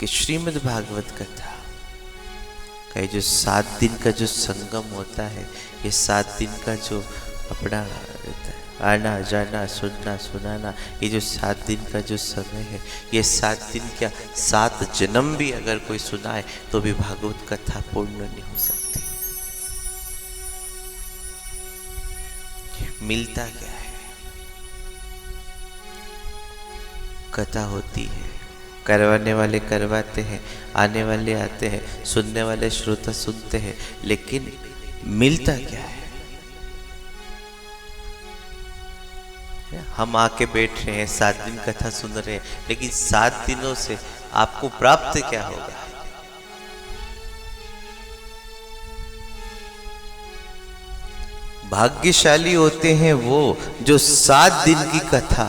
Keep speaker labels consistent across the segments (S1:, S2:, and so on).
S1: कि श्रीमद् भागवत कथा का जो 7 दिन का जो संगम होता है, ये 7 दिन का जो अपना रहता है, आना जाना सुनना सुनाना, ये जो 7 दिन का जो समय है, ये 7 दिन क्या 7 जन्म भी अगर कोई सुनाए तो भी भागवत कथा पूर्ण नहीं हो सकती। मिलता क्या है? कथा होती है, करवाने वाले करवाते हैं, आने वाले आते हैं, सुनने वाले श्रोता सुनते हैं, लेकिन मिलता क्या है? हम आके बैठ रहे हैं, 7 दिन कथा सुन रहे हैं, लेकिन 7 दिनों से आपको प्राप्त क्या होगा? भाग्यशाली होते हैं वो जो 7 दिन की कथा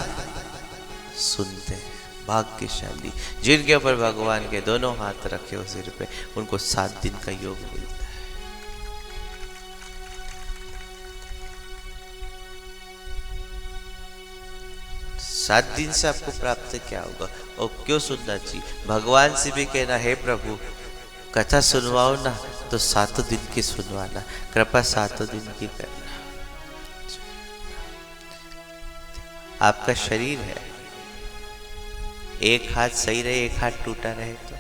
S1: सुनते हैं। भाग्यशाली जिनके ऊपर भगवान के दोनों हाथ रखे हो सिर पे, उनको 7 दिन का योग मिलता है। सात दिन से आपको प्राप्त क्या होगा और क्यों सुनना चाहिए? भगवान से भी कहना है प्रभु कथा सुनवाओ ना, तो 7 दिन की सुनवाना, कृपा 7 दिन की करना। आपका शरीर है, एक हाथ सही रहे एक हाथ टूटा रहे तो,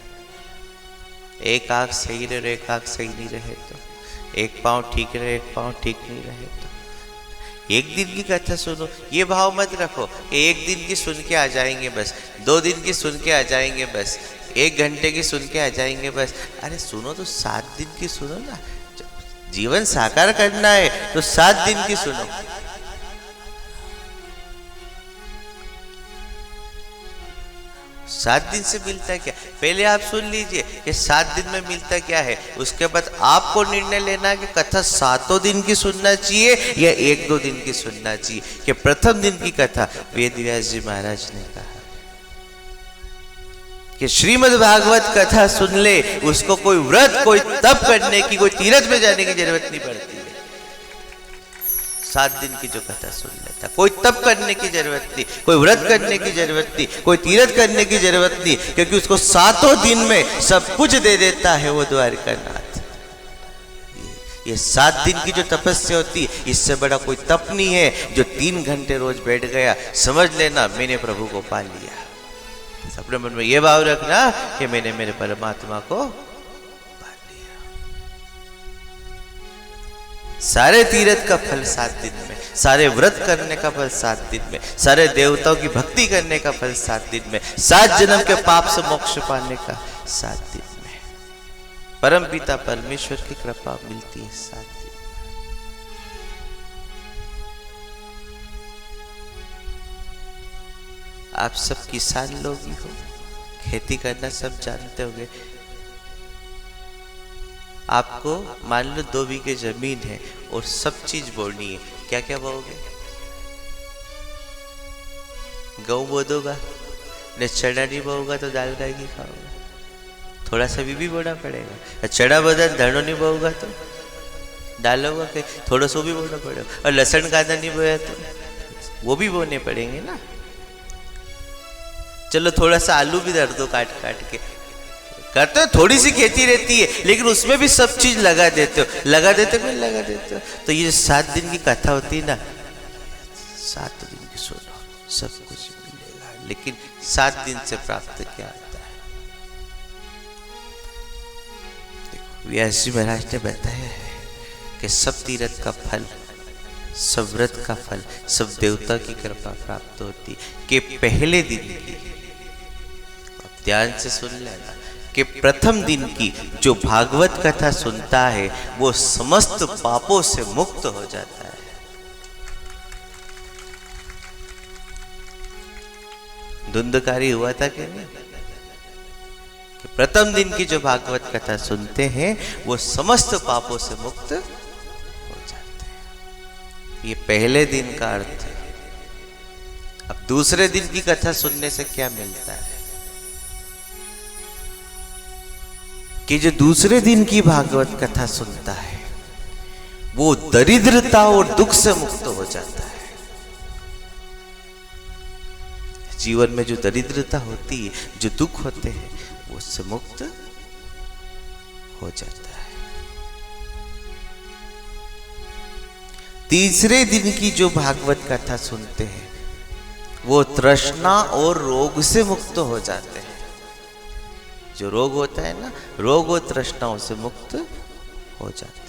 S1: एक आंख सही रहे और एक आंख सही नहीं रहे तो, एक पांव ठीक रहे एक पांव ठीक नहीं रहे तो, एक दिन की कथा सुनो। ये भाव मत रखो कि एक दिन की सुन के आ जाएंगे बस, 2 दिन की सुन के आ जाएंगे बस, 1 घंटे की सुन के आ जाएंगे बस। अरे सुनो तो 7 दिन की सुनो ना। जीवन साकार करना है तो 7 दिन की सुनो। सात दिन से मिलता क्या? पहले आप सुन लीजिए कि 7 दिन में मिलता क्या है, उसके बाद आपको निर्णय लेना है कि कथा 7 दिन की सुनना चाहिए या 1-2 दिन की सुनना चाहिए। कि प्रथम दिन की कथा वेद व्यास जी महाराज ने कहा कि श्रीमद् भागवत कथा सुन ले, उसको कोई व्रत कोई तप करने की, कोई तीर्थ में जाने की जरूरत नहीं पड़ती है। 7 दिन की जो कथा सुन लेता, कोई तप करने की जरूरत नहीं, कोई व्रत करने की जरूरत नहीं, कोई तीर्थ करने की जरूरत नहीं, क्योंकि उसको 7 दिन में सब कुछ दे देता है वो द्वारकानाथ। ये 7 दिन की जो तपस्या होती है, इससे बड़ा कोई तप नहीं है। जो 3 घंटे रोज बैठ गया, समझ लेना मैंने प्रभु को पा लिया। अपने मन में ये भाव रखना कि मैंने मेरे परमात्मा को पा लिया। सारे तीर्थ का फल 7 दिन में, सारे व्रत करने का फल 7 दिन में, सारे देवताओं की भक्ति करने का फल 7 दिन में, 7 जन्म के पाप से मोक्ष पाने का 7 दिन में, परम पिता परमेश्वर की कृपा मिलती है 7 दिन। आप सब किसान लोग ही हो, खेती करना सब जानते होंगे। आपको मान लो 2 बीघे जमीन है और सब चीज बोनी है, क्या क्या बोओगे? गेहूं बो दोगा, ने चना नहीं बोगा तो दाल गाय की खाओगे, थोड़ा सा भी बोना पड़ेगा। चना बोदा धनो नहीं बोगा तो डालोगा कि थोड़ा सा भी बोना पड़ेगा, और लहसुन कांदा नहीं बोया तो वो भी बोने पड़ेंगे ना। चलो थोड़ा सा आलू भी धर दो काट काट के, करते हो, थोड़ी सी खेती रहती है लेकिन उसमें भी सब चीज लगा देते हो, लगा देते हो, लगा देते हो। तो ये 7 दिन की कथा होती है ना, 7 दिन की सुनो, सब कुछ मिलेगा। लेकिन 7 दिन से प्राप्त क्या होता है? देखो व्यास जी महाराज ने बताया है कि सब तीर्थ का फल, सब व्रत का फल, सब देवता की कृपा प्राप्त होती कि पहले दिन की, ध्यान से सुन लेना, कि प्रथम दिन की जो भागवत कथा सुनता है वो समस्त पापों से मुक्त हो जाता है। धुंधकारी हुआ था कि नहीं? कि प्रथम दिन की जो भागवत कथा सुनते हैं वो समस्त पापों से मुक्त हो जाते हैं। ये पहले दिन का अर्थ है। अब दूसरे दिन की कथा सुनने से क्या मिलता है? कि जो दूसरे दिन की भागवत कथा सुनता है वो दरिद्रता और दुख से मुक्त हो जाता है। जीवन में जो दरिद्रता होती है, जो दुख होते हैं, वो उससे मुक्त हो जाता है। तीसरे दिन की जो भागवत कथा सुनते हैं वो तृष्णा और रोग से मुक्त हो जाते हैं। जो रोग होता है ना, रोग और तृष्णाओं से मुक्त हो जाते हैं।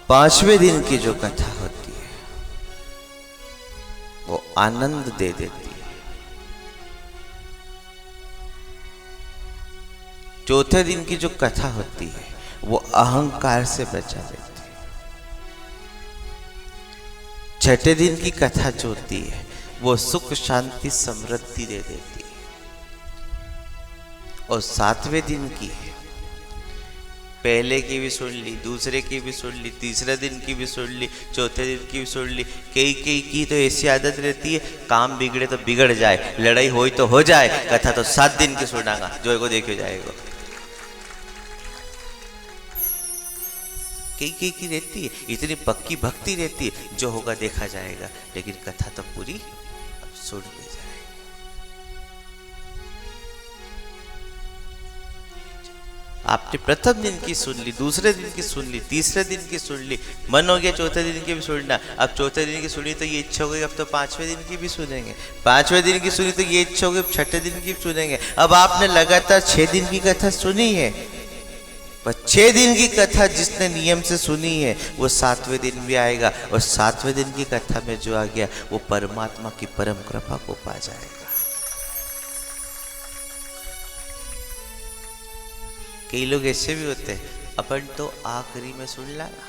S1: पांचवें दिन की जो कथा होती है वो आनंद दे देती है। चौथे दिन की जो कथा होती है वो अहंकार से बचा देती है। छठे दिन की कथा जो होती है वो सुख शांति समृद्धि दे देती है। और सातवें दिन की पहले की भी सुन ली, दूसरे की भी सुन ली, तीसरे दिन की भी सुन ली, चौथे दिन की भी सुन ली। कई की तो ऐसी आदत रहती है, काम बिगड़े तो बिगड़ जाए, लड़ाई हो तो हो जाए, कथा तो 7 दिन की सुनागा, जो को देखे जाएगा। कई की रहती है, इतनी पक्की भक्ति रहती है, जो होगा देखा जाएगा, लेकिन कथा तो पूरी सुन ली जाएगी। आपने प्रथम दिन की सुन ली, दूसरे दिन की सुन ली, तीसरे दिन की सुन ली, मन हो गया चौथे दिन की भी सुनना। अब चौथे दिन की सुनी तो ये इच्छा हो गई अब तो 5वें दिन की भी सुनेंगे, 5वें दिन की सुनी तो ये इच्छा हो गई अब 6ठे दिन की भी सुनेंगे। अब आपने लगातार 6 दिन की कथा सुनी है, पर 6 दिन की कथा जिसने नियम से सुनी है वो 7वें दिन भी आएगा, और 7वें दिन की कथा में जो आ गया वो परमात्मा की परम कृपा को पा जाएगा। कई लोग ऐसे भी होते हैं, अपन तो आखिरी में सुन लाना,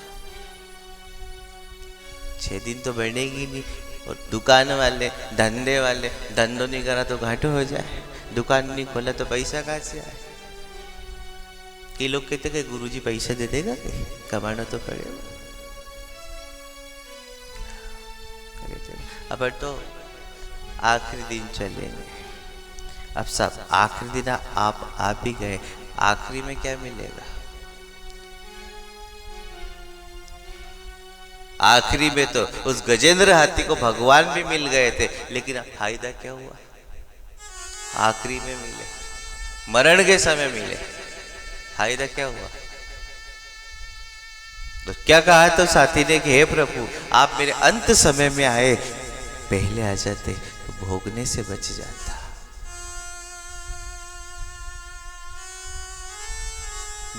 S1: 6 दिन तो बढ़ेगी नहीं। और दुकान वाले, धंधे वाले, धंधो नहीं करा तो घाटो हो जाए, दुकान नहीं खोला तो पैसा कहाँ से आए। कई लोग कहते कि गुरुजी पैसा दे देगा, कमाना तो पड़ेगा। अब तो आखिरी दिन चलेंगे। अब सब आखिरी दिन आप ही गए, आखिरी में क्या मिलेगा? आखिरी में तो उस गजेंद्र हाथी को भगवान भी मिल गए थे, लेकिन अब फायदा क्या हुआ? आखिरी में मिले, मरण के समय मिले, फायदा क्या हुआ? तो क्या कहा तो साथी ने कि हे प्रभु, आप मेरे अंत समय में आए, पहले आ जाते तो भोगने से बच जाता।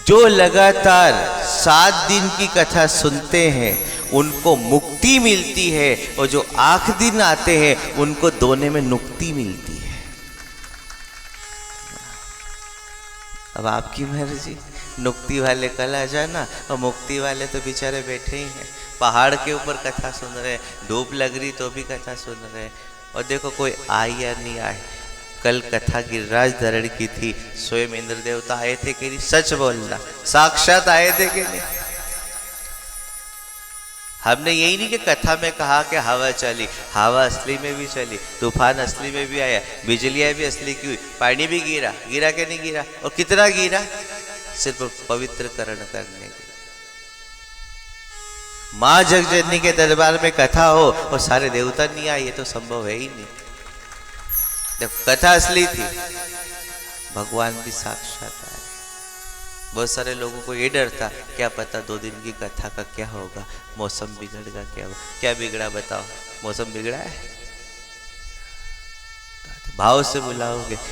S1: जो लगातार 7 दिन की कथा सुनते हैं उनको मुक्ति मिलती है, और जो 8 दिन आते हैं उनको दोने में नुक्ति मिलती है। अब आपकी मर्जी, नुक्ति वाले कल आ जाना, और मुक्ति वाले तो बेचारे बैठे ही हैं, पहाड़ के ऊपर कथा सुन रहे, धूप लग रही तो भी कथा सुन रहे। और देखो कोई आए या नहीं आए, कल कथा गिरिराज धरण की थी, स्वयं इंद्र देवता आए थे कि नहीं? सच बोलना, साक्षात आए थे कि नहीं? हमने यही नहीं कि कथा में कहा कि हवा चली, हवा असली में भी चली, तूफान असली में भी आया, बिजलियां भी असली की हुई, पानी भी गिरा, गिरा के नहीं गिरा? और कितना गिरा? सिर्फ पवित्रकरण करने के। मां जगजननी के दरबार में कथा हो और सारे देवता नहीं आए, ये तो संभव है ही नहीं। देखो कथा असली थी, भगवान भी साक्षात आए। बहुत सारे लोगों को ये डर था, क्या पता 2 दिन की कथा का क्या होगा, मौसम बिगड़ेगा, क्या होगा? क्या बिगड़ा बताओ? मौसम बिगड़ा है? भाव से बुलाओगे तो